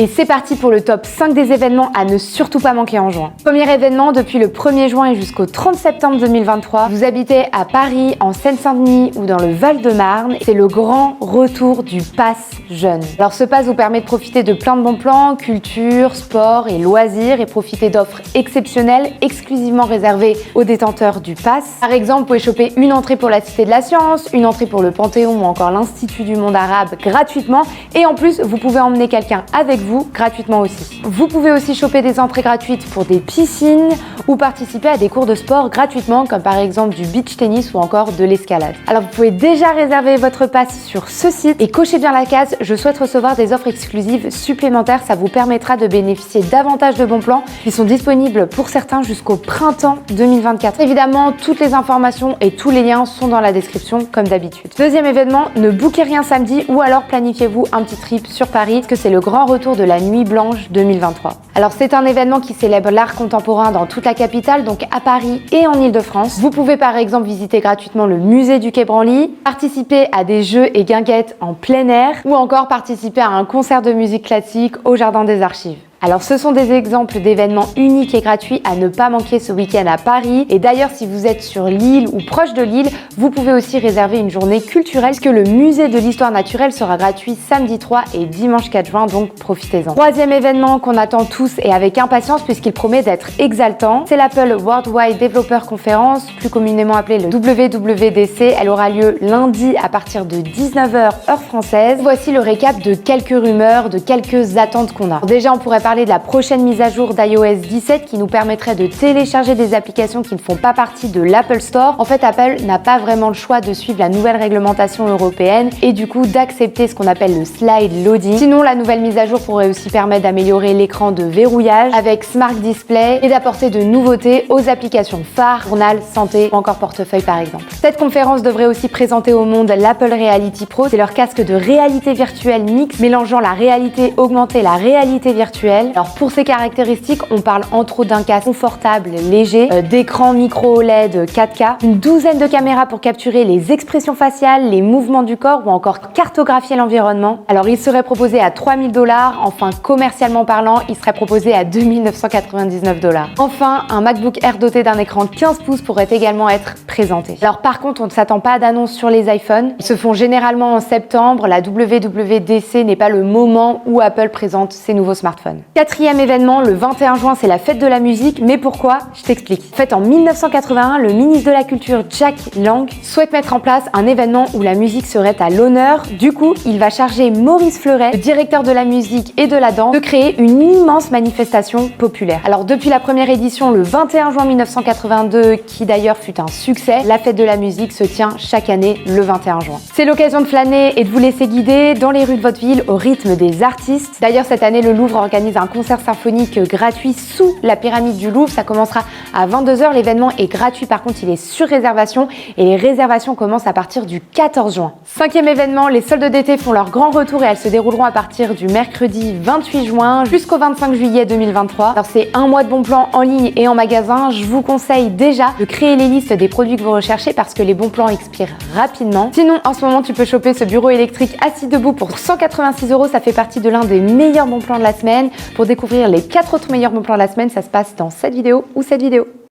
Et c'est parti pour le top 5 des événements à ne surtout pas manquer en juin. Premier événement, depuis le 1er juin et jusqu'au 30 septembre 2023, vous habitez à Paris, en Seine-Saint-Denis ou dans le Val-de-Marne, c'est le grand retour du Pass Jeune. Alors ce pass vous permet de profiter de plein de bons plans, culture, sport et loisirs et profiter d'offres exceptionnelles exclusivement réservées aux détenteurs du pass. Par exemple, vous pouvez choper une entrée pour la Cité de la Science, une entrée pour le Panthéon ou encore l'Institut du Monde Arabe gratuitement et en plus vous pouvez emmener quelqu'un avec vous gratuitement aussi. Vous pouvez aussi choper des entrées gratuites pour des piscines ou participer à des cours de sport gratuitement comme par exemple du beach tennis ou encore de l'escalade. Alors vous pouvez déjà réserver votre pass sur ce site et cochez bien la case « Je souhaite recevoir des offres exclusives supplémentaires ». Ça vous permettra de bénéficier davantage de bons plans qui sont disponibles pour certains jusqu'au printemps 2024. Évidemment, toutes les informations et tous les liens sont dans la description comme d'habitude. Deuxième événement, ne bouquez rien samedi ou alors planifiez-vous un petit trip sur Paris parce que c'est le grand retour de la Nuit Blanche 2023. Alors c'est un événement qui célèbre l'art contemporain dans toute la capitale, donc à Paris et en Ile-de-France. Vous pouvez par exemple visiter gratuitement le musée du Quai Branly, participer à des jeux et guinguettes en plein air ou encore participer à un concert de musique classique au Jardin des Archives. Alors ce sont des exemples d'événements uniques et gratuits à ne pas manquer ce week-end à Paris. Et d'ailleurs, si vous êtes sur l'île ou proche de l'île, vous pouvez aussi réserver une journée culturelle puisque le musée de l'histoire naturelle sera gratuit samedi 3 et dimanche 4 juin, donc profitez-en. Troisième événement qu'on attend tous et avec impatience puisqu'il promet d'être exaltant, c'est l'Apple Worldwide Developer Conference, plus communément appelée le WWDC. Elle aura lieu lundi à partir de 19h heure française. Voici le récap de quelques rumeurs, de quelques attentes qu'on a. Déjà, on pourrait parler de la prochaine mise à jour d'iOS 17 qui nous permettrait de télécharger des applications qui ne font pas partie de l'Apple Store. En fait, Apple n'a pas vraiment le choix de suivre la nouvelle réglementation européenne et du coup d'accepter ce qu'on appelle le slide loading. Sinon, la nouvelle mise à jour pourrait aussi permettre d'améliorer l'écran de verrouillage avec Smart Display et d'apporter de nouveautés aux applications phares, journal, santé ou encore portefeuille par exemple. Cette conférence devrait aussi présenter au monde l'Apple Reality Pro. C'est leur casque de réalité virtuelle mixte mélangeant la réalité augmentée et la réalité virtuelle. Alors pour ces caractéristiques, on parle entre autres d'un casque confortable, léger, d'écran micro OLED 4K, une douzaine de caméras pour capturer les expressions faciales, les mouvements du corps ou encore cartographier l'environnement. Alors il serait proposé à 3 000 $, enfin commercialement parlant, il serait proposé à 2 999 $. Enfin, un MacBook Air doté d'un écran 15 pouces pourrait également être présenté. Alors par contre, on ne s'attend pas à d'annonces sur les iPhones. Ils se font généralement en septembre. La WWDC n'est pas le moment où Apple présente ses nouveaux smartphones. Quatrième événement, le 21 juin, c'est la fête de la musique. Mais pourquoi? Je t'explique. En fait, en 1981, le ministre de la Culture, Jack Lang, souhaite mettre en place un événement où la musique serait à l'honneur. Du coup, il va charger Maurice Fleuret, le directeur de la musique et de la danse, de créer une immense manifestation populaire. Alors, depuis la première édition, le 21 juin 1982, qui d'ailleurs fut un succès, la fête de la musique se tient chaque année le 21 juin. C'est l'occasion de flâner et de vous laisser guider dans les rues de votre ville au rythme des artistes. D'ailleurs, cette année, le Louvre organise un concert symphonique gratuit sous la pyramide du Louvre. Ça commencera à 22 h. L'événement est gratuit. Par contre, il est sur réservation et les réservations commencent à partir du 14 juin. Cinquième événement, les soldes d'été font leur grand retour et elles se dérouleront à partir du mercredi 28 juin jusqu'au 25 juillet 2023. Alors, c'est un mois de bons plans en ligne et en magasin. Je vous conseille déjà de créer les listes des produits que vous recherchez parce que les bons plans expirent rapidement. Sinon, en ce moment, tu peux choper ce bureau électrique assis debout pour 186 €. Ça fait partie de l'un des meilleurs bons plans de la semaine. Pour découvrir les 4 autres meilleurs bons plans de la semaine, ça se passe dans cette vidéo ou cette vidéo.